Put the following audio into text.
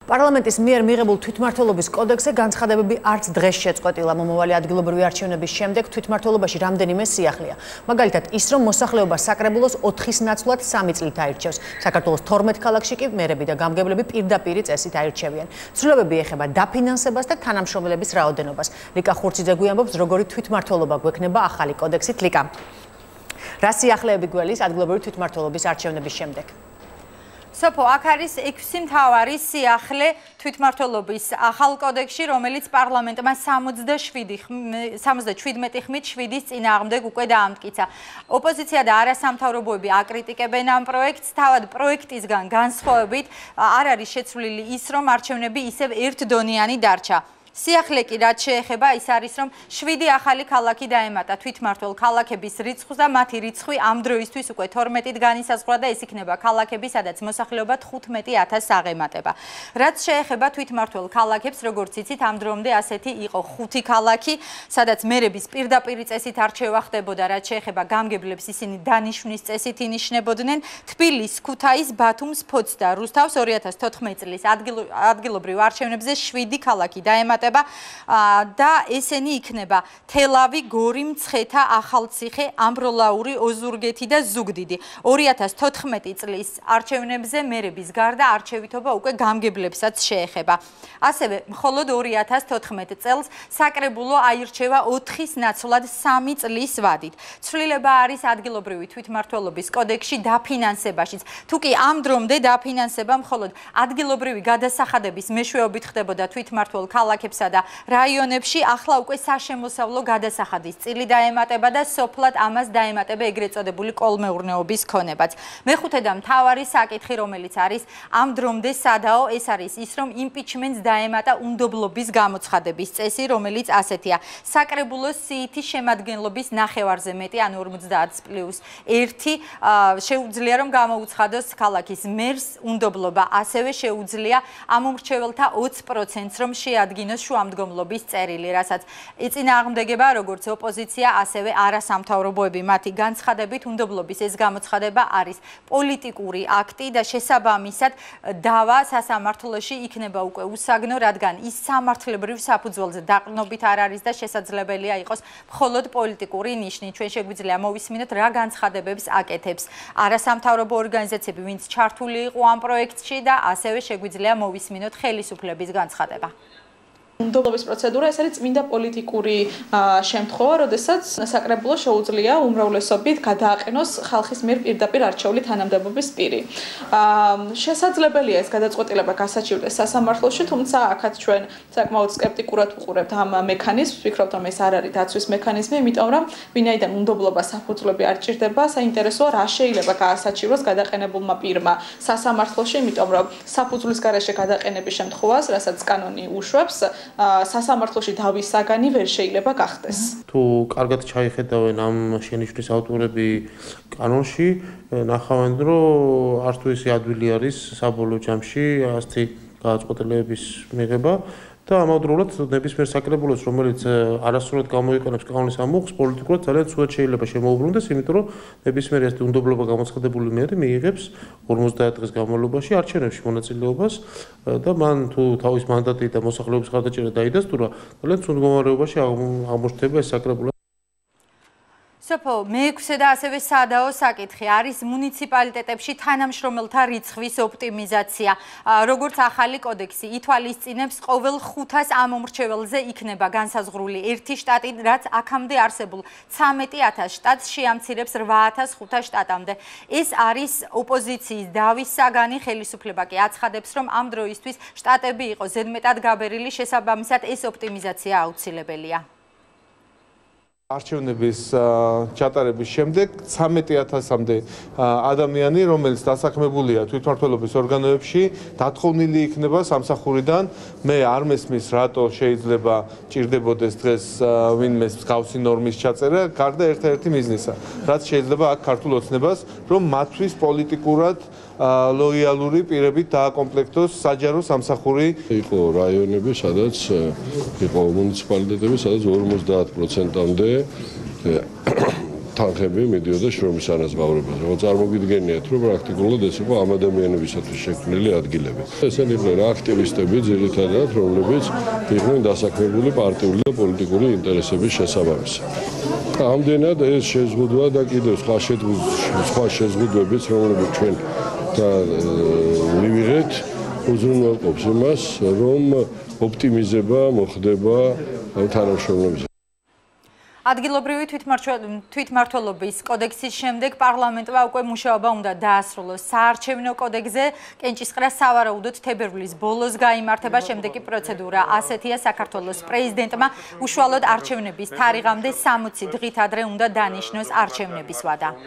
პარლამენტის მიერ მიღებულ თვითმმართველობის კოდექსზე განცხადებები არც დღეს შეწყვეტილა. მომავალი ადგილობრივი არჩევნების შემდეგ თვითმმართველობაში რამდენიმე სიახლეა. მაგალითად, ის რომ მოსახლეობა საკრებულოს 4-ის ნაცვლად 3 წლით აირჩევს. საქართველოს 12 ქალაქში კი მერები და გამგებლები პირდაპირი წესით აირჩევიან. ცვლილებები ეხება დაფინანსებას და თანამშრომლების რაოდენობას. ლიკა ხურციძე გვიამბობს, როგორი თვითმმართველობა გვექნება ახალი კოდექსით. ლიკა, რა სიახლეები გველის ადგილობრივი თვითმმართველობის არჩევნების შემდეგ? სოფო, აქ არის 6 მთავარი სიახლე თვითმმართველობის ახალ კოდექსში, რომელიც პარლამენტმა 77 ხმით 7-ის წინააღმდეგ უკვე დაამტკიცა. ოპოზიცია და არასამთავრობოები აკრიტიკებენ ამ პროექტს, თავად პროექტისგან განსხვავებით არ არის შეცვლილი ის, რომ არჩევნები ისევ ერთდონიანი დარჩა. სიახლე კი რაც შეეხება ის არის, რომ 7 ახალი ქალაქი დაემატა თვითმმართველ ქალაქების რიცხვს და მათი რიცხვი ამ დროისთვის უკვე 12-ით განისაზღვრა და ეს იქნება ქალაქები, სადაც მოსახლეობა 15,000-ს აღემატება. რაც შეეხება თვითმმართველ ქალაქებს, როგორც იცით, ამ დრომდე ასეთი იყო 5 ქალაქი, სადაც მერების პირდაპირი წესით არჩევა ხდებოდა, რაც შეეხება გამგებლებს ისინი დანიშვნის წესით ინიშნებოდნენ. თბილისს, ქუთაისს, ბათუმს, ფოთს და რუსთავს 2014 წლის ადგილობრივ არჩევნებზე 7 ქალაქი დაემატა და ესენი იქნება თელავი, გორი, მცხეთა, ახალციხე, ამბროლაური, ოზურგეთი და ზუგდიდი. 2014 წლის არჩევნებზე მერების გარდა არჩევითობა უკვე გამგებლებსაც შეეხება. ასევე მხოლოდ 2014 წელს საკრებულო აირჩევა 4-ის ნაცვლად 3 წლის ვადით. ცვლილება არის ადგილობრივი თვითმმართველობის კოდექსში დაფინანსებაშიც. თუკი ამ დრომდე დაფინანსება მხოლოდ ადგილობრივი გადასახადების მეშვეობით ხდებოდა თვითმმართველ ქალაქებს და რაიონებში, ახლა უკვე საშემოსავლო გადასახადის წილი დაემატება და სოფლად ამას დაემატება ეგრეთ წოდებული კოლმეურნეობის ქონებაც. მეხუთე და მთავარი საკითხი, რომელიც არის ამ დრომდე სადაო, ეს არის ის, რომ იმპიჩმენტს დაემატა უნდობლობის გამოცხადების წესი, რომელიც ასეთია. საკრებულოს სიითის შემადგენლობის ნახევარზე მეტი, ანუ 50+1 შეუძლია, რომ გამოუცხადოს ქალაქის მერს უნდობლობა. ასევე შეუძლია ამომრჩეველთა 20%-ს რომ შეადგინოს შუამდგომლობის წერილი, რასაც ეწინააღმდეგება როგორც ოპოზიცია, ასევე არასამთავრობოები. მათი განცხადებით, უნდობლობის ეს გამოცხადება არის პოლიტიკური აქტი და შესაბამისად დავა სასამართლოში იქნება უკვე უსაგნო, რადგან ის სამართლებრივ საფუძველზე დაყრდნობით არ არის და შესაძლებელია იყოს მხოლოდ პოლიტიკური ნიშნით. ჩვენ შეგვიძლია მოვისმინოთ, რა განცხადებებს აკეთებს არასამთავრობო ორგანიზაციები, ვინც ჩართული იყო ამ პროექტში და ასევე შეგვიძლია მოვისმინოთ ხელისუფლების განცხადება. უნდობლობის პროცედურა ეს არის წმინდა პოლიტიკური შემთხვევა, როდესაც საკრებულო შეუძლია უმრავლესობით გადააყენოს ხალხის მიერ პირდაპირ არჩეული თანამდებობის პირი. შესაძლებელია ეს გადაწყვეტილება გასაჩივრდეს სასამართლოში, თუმცა აქაც ჩვენ საკმაოდ სკეპტიკურად ვუყურებთ ამ მექანიზმს, ვფიქრობთ, რომ ეს არ არის დაცვის მექანიზმი, იმიტომ რომ ვინაიდან უნდობლობას საფუძვლები არ ჭირდება, საინტერესოა რა შეიძლება გაასაჩივროს გადაყენებულმა პირმა სასამართლოში, იმიტომ რომ საფუძვლის გარეშე გადაყენების შემთხვევას, რასაც კანონი უშვებს, სასამართლოში დავის საგანი ვერ შეიძლება გახდეს. თუ კარგად ჩაიხედავენ ამ შენიშვნის ავტორები კანონში, ნახავენ, რომ არც თუ ისე ადვილი არის საბოლოო ჯამში ასეთი გადაწყვეტილებების მიღება. და ამავდროულად ნებისმიერ საკრებულოს, რომელიც არასრულად გამოიყენებს კანონის ამოღს, პოლიტიკურად ძალიან ცუდად შეიძლება შემოუბრუნდეს, იმიტომ რომ ნებისმიერი ასეთი უნდობლობა გამოცხადებული მერი მიიღებს 50 დღის განმავლობაში არჩევნებში მონაწილეობას და მან თუ თავის მანდატი და მოსახლეობის ხარდაჭერა დაიდასტურა, ძალიან ცუდ მდგომარეობაში აღმოჩნდება ეს საკრებულო. სოფო, მეექვსე და ასევე სადაო საკითხი არის მუნიციპალიტეტებში თანამშრომელთა რიცხვის ოპტიმიზაცია. როგორც ახალი კოდექსი ითვალისწინებს, ყოველ 500 ამომრჩეველზე იქნება განსაზღვრული 1 შტატი, რაც აქამდე არსებულ 13,000 შტატს შეამცირებს 8,500 შტატამდე. ეს არის ოპოზიციის დავის საგანი, ხელისუფლება კი აცხადებს, რომ ამ დროისთვის შტატები იყო ზედმეტად გაბერილი, შესაბამისად ეს ოპტიმიზაცია აუცილებელია. არჩევნების ჩატარების შემდეგ 13,000-მდე ადამიანი, რომელიც დასაქმებულია თვითმმართველობის ორგანოებში, დათხოვნილი იქნება სამსახურიდან. მე არ მესმის, რატო შეიძლება ჭირდებოდეს დღეს ვინმეს მსგავსი ნორმის ჩაწერა, გარდა ერთ-ერთი მიზნისა, რაც შეიძლება აქ ქართულ ოცნებას, რომ მათთვის პოლიტიკურად ლოიალური პირებით დააკომპლექტოს საჯარო სამსახური. იყო რაიონები, სადაც იყო მუნიციპალიტეტები, სადაც 50%-მდე თანხები მიდიოდა შრომის ანაზღაურებაზე. ხო წარმოგიდგენიათ, რომ პრაქტიკულად ეს იყო ამ ადამიანებისათვის შექმნილი ადგილები. ესენი იყვნენ აქტივისტები ძირითადად, რომლებიც იყვნენ დასაქმებული პარტიული და პოლიტიკური ინტერესების შესაბამისად. ამდენად ეს შეზღუდვა და კიდევ სხვა შეზღუდვებიც, რომლებიც ჩვენ მივიღეთ, უზრუნველყოფს იმას, რომ ოპტიმიზება მოხდება თანამშრომლობის. ადგილობრივი თვითმმართველობის კოდექსის შემდეგ პარლამენტმა უკვე მუშაობა უნდა დაასრულოს. საარჩევნო კოდექსზე კენჭისყრა სავარაუდოდ თებერვლის ბოლოს გაიმართება. შემდეგი პროცედურა ასეთია: საქართველოს პრეზიდენტმა უშუალოდ არჩევნების თარიღამდე 60 დღით ადრე უნდა დანიშნოს არჩევნების ვადა.